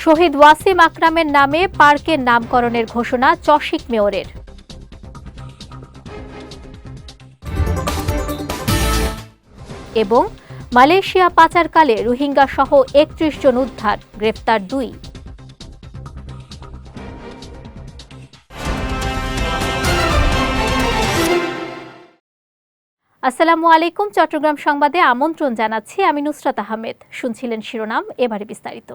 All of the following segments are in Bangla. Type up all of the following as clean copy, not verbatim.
শহীদ ওয়াসিম আকরামের নামে পার্কের নামকরণের ঘোষণা চশিক মেয়রের। এবং মালয়েশিয়া পাচারকালে রোহিঙ্গা সহ ৩১ জন উদ্ধার, গ্রেফতার ২। আসসালামু আলাইকুম। চট্টগ্রাম সংবাদে আমন্ত্রণ জানাচ্ছি, আমি নুসরাত আহমেদ। শুনছিলেন শিরোনাম, এবারে বিস্তারিত।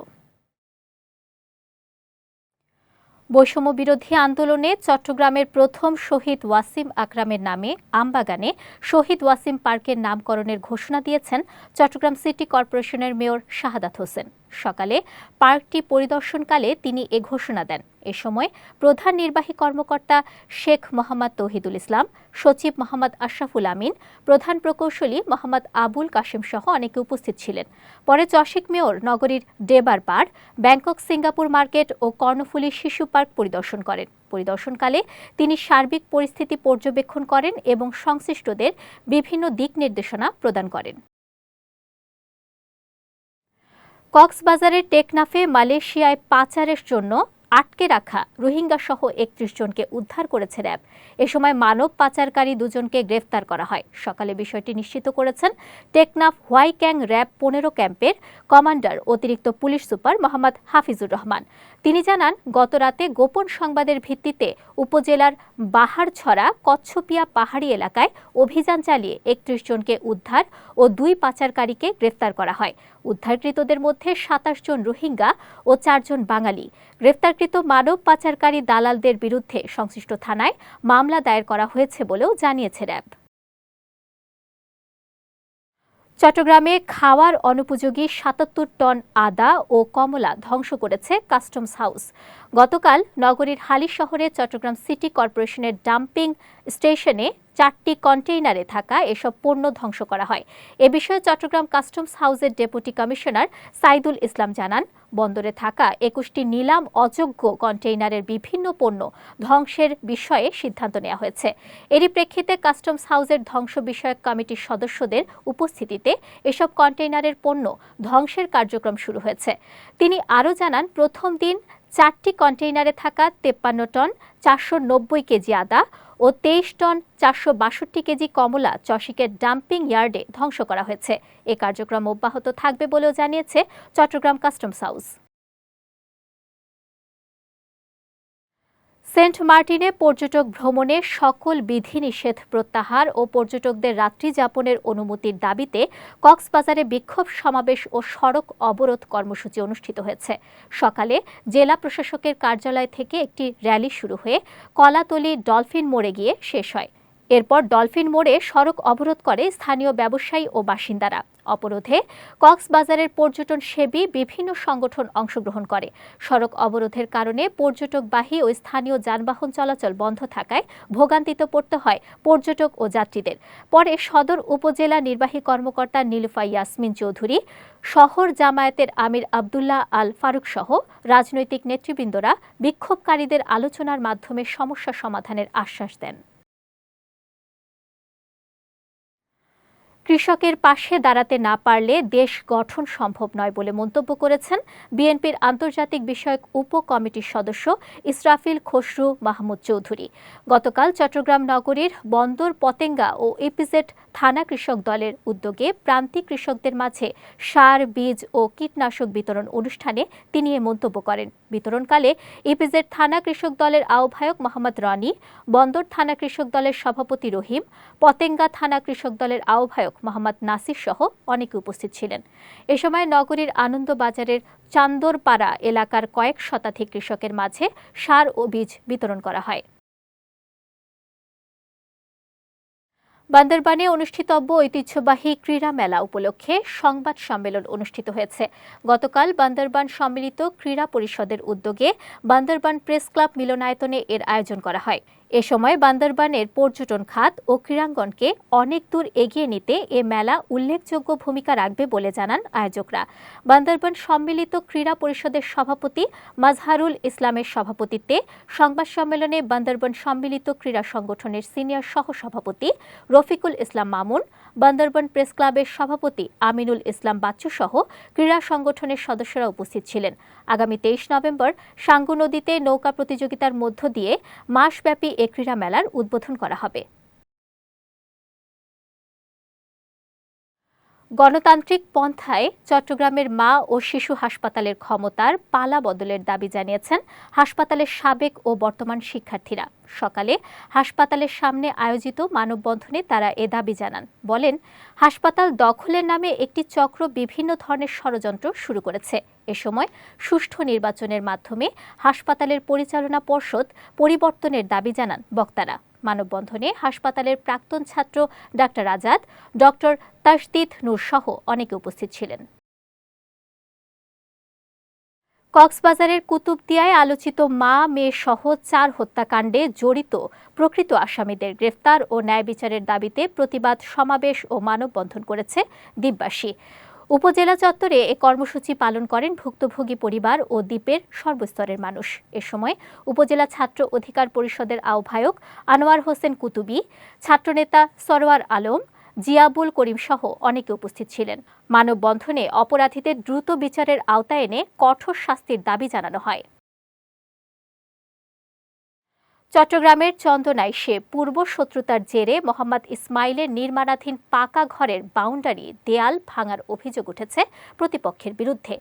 বৈষম্য বিরোধী আন্দোলনে চট্টগ্রামের প্রথম শহীদ ওয়াসিম আকরামের নামে আমবাগানে শহীদ ওয়াসিম পার্কের নামকরণের ঘোষণা দিয়েছেন চট্টগ্রাম সিটি কর্পোরেশনের মেয়র শাহাদাত হোসেন। সকালে পার্কটি পরিদর্শনকালে তিনি এ ঘোষণা দেন। এ সময় প্রধান নির্বাহী কর্মকর্তা শেখ মোহাম্মদ তৌহিদুল ইসলাম, সচিব মোহাম্মদ আশরাফুল আমিন, প্রধান প্রকৌশলী মোহাম্মদ আবুল কাশেম সহ অনেকে উপস্থিত ছিলেন। পরে চশিক মেয়র নগরীর ডেবার পার্ক, ব্যাংকক সিঙ্গাপুর মার্কেট ও কর্ণফুলী শিশু পার্ক পরিদর্শন করেন। পরিদর্শনকালে তিনি সার্বিক পরিস্থিতি পর্যবেক্ষণ করেন এবং সংশ্লিষ্টদের বিভিন্ন দিক নির্দেশনা প্রদান করেন। কক্সবাজারের টেকনাফে মালয়েশিয়ায় পাচারের জন্য আটকে রাখা রোহিঙ্গা সহ ৩১ জনকে উদ্ধার করেছে র্যাব। এ সময় মানব পাচারকারী দুজনকে গ্রেফতার করা হয়। সকালে বিষয়টি নিশ্চিত করেছেন টেকনাফ হোয়াইক্যাং র্যাব ১৫ ক্যাম্পের কমান্ডার অতিরিক্ত পুলিশ সুপার মোহাম্মদ হাফিজুর রহমান। তিনি জানান, গতরাতে গোপন সংবাদের ভিত্তিতে উপজেলার বাহারছড়া কচ্ছপিয়া পাহাড়ি এলাকায় অভিযান চালিয়ে ৩১ জনকে উদ্ধার ও ২ পাচারকারীকে গ্রেফতার করা হয়। উদ্ধারকৃতদের মধ্যে ২৭ জন রোহিঙ্গা ও ৪ জন বাঙালি। গ্রেফতারকৃত মানব পাচারকারী দালালদের বিরুদ্ধে সংশ্লিষ্ট থানায় মামলা দায়ের করা হয়েছে বলেও জানিয়েছে র্যাব। চট্টগ্রামে খাওয়ার অনুপযোগী ৭৭ টন আদা ও কমলা ধ্বংস করেছে কাস্টমস হাউস। গতকাল নগরীর হালি শহরে চট্টগ্রাম সিটি কর্পোরেশনের ডাম্পিং স্টেশনে ৪টি কন্টেইনারে থাকা এসব পণ্য ধ্বংস করা হয়। এ বিষয়ে চট্টগ্রাম কাস্টমস হাউসের ডেপুটি কমিশনার সাইদুল ইসলাম জানান, বন্দরে থাকা ২১টি নিলাম অযোগ্য কন্টেইনারের বিভিন্ন পণ্য ধ্বংসের বিষয়ে সিদ্ধান্ত নেওয়া হয়েছে। এরই প্রেক্ষিতে কাস্টমস হাউসের ধ্বংস বিষয়ক কমিটির সদস্যদের উপস্থিতিতে এসব কন্টেইনারের পণ্য ধ্বংসের কার্যক্রম শুরু হয়েছে। তিনি আরও জানান, প্রথম দিন ৪টি কন্টেইনারে থাকা ৫৩ টন ৪৯০ কেজি আদা ও ২৩ টন ৪৬২ কেজি কমলা চশিকের ডাম্পিং ইয়ার্ডে ধ্বংস করা হয়েছে। এ কার্যক্রম অব্যাহত থাকবে বলেও জানিয়েছে চট্টগ্রাম কাস্টমস হাউস। সেন্ট মার্টিনে পর্যটক ভ্রমণে সকল বিধিনিষেধ প্রত্যাহার ও পর্যটকদের রাত্রি যাপনের অনুমতির দাবিতে কক্সবাজারে বিক্ষোভ সমাবেশ ও সড়ক অবরোধ কর্মসূচি অনুষ্ঠিত হয়েছে। সকালে জেলা প্রশাসকের কার্যালয় থেকে একটি র্যালি শুরু হয়ে কলাতলী ডলফিন মোড়ে গিয়ে শেষ হয়। এরপর ডলফিন মোড়ে সড়ক অবরোধ করে স্থানীয় ব্যবসায়ী ও বাসিন্দারা। অবরোধে কক্সবাজারের পর্যটন সেবী বিভিন্ন সংগঠন অংশগ্রহণ করে। সড়ক অবরোধের কারণে পর্যটকবাহী ও স্থানীয় যানবাহন চলাচল বন্ধ থাকায় ভোগান্তিতে পড়তে হয় পর্যটক ও যাত্রীদের। পরে সদর উপজেলা নির্বাহী কর্মকর্তা নীলুফা ইয়াসমিন চৌধুরী, শহর জামায়াতের আমির আবদুল্লাহ আল ফারুক সহ রাজনৈতিক নেতৃবৃন্দরা বিক্ষোভকারীদের আলোচনার মাধ্যমে সমস্যা সমাধানের আশ্বাস দেন। কৃষকের পাশে দাঁড়াতে না পারলে দেশ গঠন সম্ভব নয় বলে মন্তব্য করেছেন বিএনপির আন্তর্জাতিক বিষয়ক উপ কমিটির সদস্য ইসরাফিল খসরু মাহমুদ চৌধুরী। গতকাল চট্টগ্রাম নগরীর বন্দর পতেঙ্গা ও ইপিজেড থানা কৃষক দলের উদ্যোগে প্রান্তিক কৃষকদের মাঝে সার, বীজ ও কীটনাশক বিতরণ অনুষ্ঠানে তিনি এ মন্তব্য করেন। বিতরণকালে ইপিজেড থানা কৃষক দলের আহ্বায়ক মোহাম্মদ রনি, বন্দর থানা কৃষক দলের সভাপতি রহিম, পতেঙ্গা থানা কৃষক দলের আহ্বায়ক মোহাম্মদ নাসির সহ অনেকে উপস্থিত ছিলেন। এ সময় নগরীর আনন্দবাজারের চান্দরপাড়া এলাকার কয়েক শতাধিক কৃষকের মাঝে সার ও বীজ বিতরণ করা হয়। বান্দরবানে অনুষ্ঠিতব্য ঐতিহ্যবাহী ক্রীড়া মেলা উপলক্ষে সংবাদ সম্মেলন অনুষ্ঠিত হয়েছে। গতকাল বান্দরবান সম্মিলিত ক্রীড়া পরিষদের উদ্যোগে বান্দরবান প্রেস ক্লাব মিলনায়তনে এর আয়োজন করা হয়। এ সময় বান্দরবানের পর্যটন খাত ও ক্রীড়াঙ্গনকে অনেক দূর এগিয়ে নিতে এ মেলা উল্লেখযোগ্য ভূমিকা রাখবে বলে জানান আয়োজকরা। বান্দরবান সম্মিলিত ক্রীড়া পরিষদের সভাপতি মাজহারুল ইসলামের সভাপতিত্বে সংবাদ সম্মেলনে বান্দরবান সম্মিলিত ক্রীড়া সংগঠনের সিনিয়র সহসভাপতি রফিকুল ইসলাম মামুন, বান্দরবান প্রেস ক্লাবের সভাপতি আমিনুল ইসলাম বাচ্চু সহ ক্রীড়া সংগঠনের সদস্যরা উপস্থিত ছিলেন। আগামী 23 নভেম্বর সাঙ্গু নদীতে নৌকা প্রতিযোগিতার মধ্য দিয়ে মাসব্যাপী এ ক্রীড়া মেলার উদ্বোধন করা হবে। গণতান্ত্রিক পন্থায় চট্টগ্রামের মা ও শিশু হাসপাতালের ক্ষমতার পালা বদলের দাবি জানিয়েছেন হাসপাতালের সাবেক ও বর্তমান শিক্ষার্থীরা। সকালে হাসপাতালের সামনে আয়োজিত মানববন্ধনে তারা এ দাবি জানান। বলেন, হাসপাতাল দখলের নামে একটি চক্র বিভিন্ন ধরনের ষড়যন্ত্র শুরু করেছে। এ সময় সুষ্ঠু নির্বাচনের মাধ্যমে হাসপাতালের পরিচালনা পর্ষদ পরিবর্তনের দাবি জানান বক্তারা। মানববন্ধনে হাসপাতালের প্রাক্তন ছাত্র ডাক্তার আজাদ, ডক্টর তাসদিদ নূর সহ অনেকে উপস্থিত ছিলেন। কক্সবাজারের কুতুবদিয়ায় আলোচিত মা মেয়ে সহ 4 হত্যাকাণ্ডে জড়িত প্রকৃত আসামিদের গ্রেফতার ও ন্যায় বিচারের দাবিতে প্রতিবাদ সমাবেশ ও মানববন্ধন করেছে দ্বীপবাসী। উপজেলা চত্বরে এ কর্মসূচি পালন করেন ভুক্তভোগী পরিবার ও দ্বীপের সর্বস্তরের মানুষ। এ সময় উপজেলা ছাত্র অধিকার পরিষদের আহ্বায়ক আনোয়ার হোসেন কুতুবী, ছাত্রনেতা সরওয়ার আলম, জিয়াবুল করিম সহ অনেকে উপস্থিত ছিলেন। মানববন্ধনে অপরাধীদের দ্রুত বিচারের আওতায় এনে কঠোর শাস্তির দাবি জানানো হয়। চট্টগ্রামের চন্দনাইশে পূর্ব শত্রুতার জেরে মোহাম্মদ ইসমাইলের নির্মাণাধীন পাকা ঘরের বাউন্ডারি দেয়াল ভাঙার অভিযোগ উঠেছে প্রতিপক্ষের বিরুদ্ধে।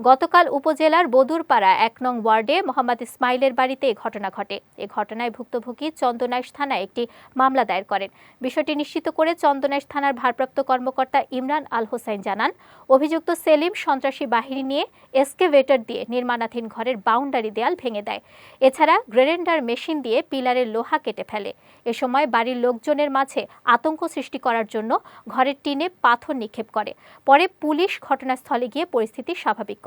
গতকাল উপজেলার বদুরপাড়া 1 নং ওয়ার্ডে মোহাম্মদ ইসমাইলের বাড়িতে এ ঘটনা ঘটে। এ ঘটনায় ভুক্তভোগী চন্দনাইশ থানায় একটি মামলা দায়ের করেন। বিষয়টি নিশ্চিত করে চন্দনাইশ থানার ভারপ্রাপ্ত কর্মকর্তা ইমরান আল হোসাইন জানান, অভিযুক্ত সেলিম সন্ত্রাসী বাহিনী নিয়ে এসকেভেটর দিয়ে নির্মাণাধীন ঘরের বাউন্ডারি দেয়াল ভেঙে দেয়। এছাড়া গ্রেনেডার মেশিন দিয়ে পিলারের লোহা কেটে ফেলে। এ সময় বাড়ির লোকজনের মাঝে আতঙ্ক সৃষ্টি করার জন্য ঘরের টিনে পাথর নিক্ষেপ করে। পরে পুলিশ ঘটনাস্থলে গিয়ে পরিস্থিতি স্বাভাবিক করে।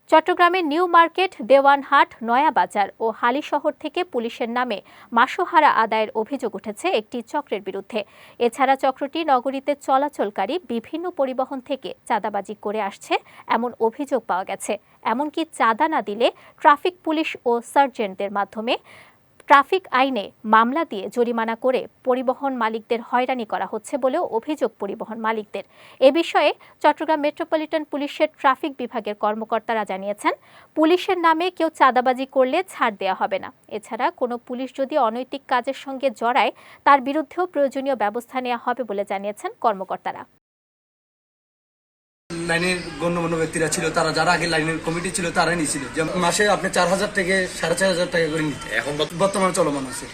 চট্টগ্রামের নিউ মার্কেট, দেওয়ানহাট, নয়াবাজার ও হালিশহর থেকে পুলিশের নামে মাসোহারা আদায়ের অভিযোগ উঠেছে একটি চক্রের বিরুদ্ধে। এছাড়া চক্রটি নগরীতে চলাচলকারী বিভিন্ন পরিবহন থেকে চাঁদাবাজি করে আসছে এমন অভিযোগ পাওয়া গেছে। এমনকি চাঁদা না দিলে ট্রাফিক পুলিশ ও সার্জেন্টদের মাধ্যমে ট্রাফিক আইনে মামলা দিয়ে জরিমানা করে পরিবহন মালিকদের হয়রানি করা হচ্ছে বলেও অভিযোগ পরিবহন মালিকদের। এ বিষয়ে চট্টগ্রাম মেট্রোপলিটন পুলিশের ট্রাফিক বিভাগের কর্মকর্তারা জানিয়েছেন, পুলিশের নামে কেউ চাঁদাবাজি করলে ছাড় দেওয়া হবে না। এছাড়া কোনো পুলিশ যদি অনৈতিক কাজের সঙ্গে জড়ায় তার বিরুদ্ধেও প্রয়োজনীয় ব্যবস্থা নেওয়া হবে বলে জানিয়েছেন কর্মকর্তারা। লাইনের গণ্যমান্য ব্যক্তিরা ছিল, তারা যারা আগে লাইনের কমিটি ছিল তারাই নিয়েছিল। যেমন মাসে আপনি 4,000 থেকে 4,500 টাকা করে নিতে। এখন বর্তমানে চলমান আছে।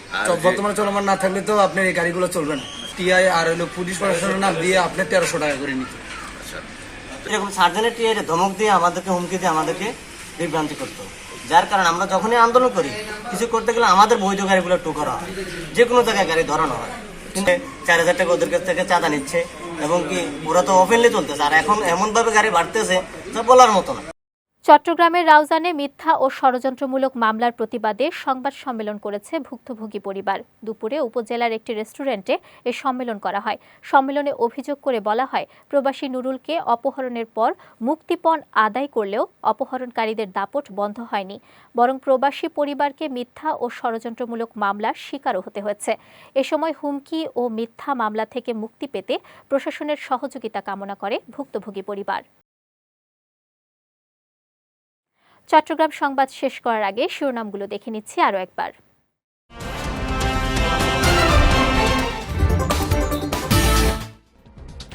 বর্তমানে চলমান না থাকলে তো আপনার এই গাড়িগুলো চলবে না। টিআই আর হলো পুলিশ প্রশাসনের নাম দিয়ে আপনি 1300 টাকা করে নিতে। এরকম সার্জেনের টিআই ধমক দিয়ে আমাদেরকে, হুমকি দিয়ে আমাদেরকে বিভ্রান্তি করতো। যার কারণে আমরা যখনই আন্দোলন করি, কিছু করতে গেলে আমাদের বৈধ গাড়িগুলো টো করা হয়, যে কোনো জায়গায় গাড়ি ধরানো হয়। কিন্তু 4,000 টাকা ওদের কাছ থেকে চাঁদা নিচ্ছে এবং কি ওরা তো ওপেনলি চলতেছে। আর এখন এমন ভাবে গাড়ি বাড়তেছে যা বলার মতো না। চট্টগ্রামের রাউজানে মিথ্যা ও ষড়যন্ত্রমূলক মামলার প্রতিবাদে সংবাদ সম্মেলন করেছে ভুক্তভোগী পরিবার। দুপুরে উপজেলার একটি রেস্টুরেন্টে এ সম্মেলন করা হয়। সম্মেলনে অভিযোগ করে বলা হয়, প্রবাসী নুরুলকে অপহরণের পর মুক্তিপণ আদায় করলেও অপহরণকারীদের দাপট বন্ধ হয়নি, বরং প্রবাসী পরিবারকে মিথ্যা ও ষড়যন্ত্রমূলক মামলার শিকারও হতে হয়েছে। এ সময় হুমকি ও মিথ্যা মামলা থেকে মুক্তি পেতে প্রশাসনের সহযোগিতা কামনা করে ভুক্তভোগী পরিবার। চট্টগ্রাম সংবাদ শেষ করার আগে শিরোনামগুলো দেখে নিচ্ছি আরও একবার।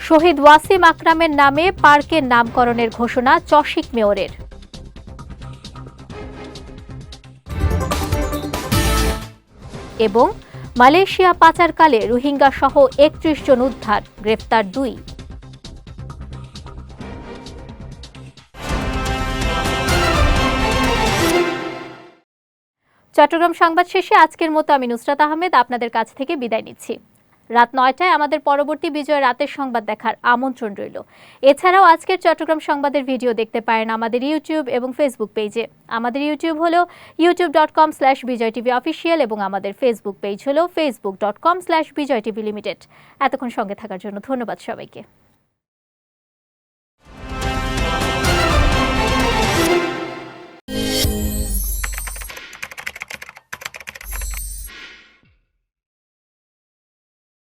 শহীদ ওয়াসিম আকরামের নামে পার্কের নামকরণের ঘোষণা চসিক মেয়রের। এবং মালয়েশিয়া পাচারকালে রোহিঙ্গা সহ 31 জন উদ্ধার, গ্রেফতার 2। চট্টগ্রাম সংবাদ শেষে আজকের মতো আমি নুসরাত আহমেদ আপনাদের কাছ থেকে বিদায় নিচ্ছি। রাত 9টায় আমাদের পরবর্তী বিজয় রাতের সংবাদ দেখার আমন্ত্রণ রইল। এছাড়াও আজকের চট্টগ্রাম সংবাদের ভিডিও দেখতে পারেন আমাদের ইউটিউব এবং ফেসবুক পেজে। আমাদের ইউটিউব হলো youtube.com/BJTVOfficial এবং আমাদের ফেসবুক পেজ হলো facebook.com/BJTVLimited। এতক্ষণ সঙ্গে থাকার জন্য ধন্যবাদ সবাইকে।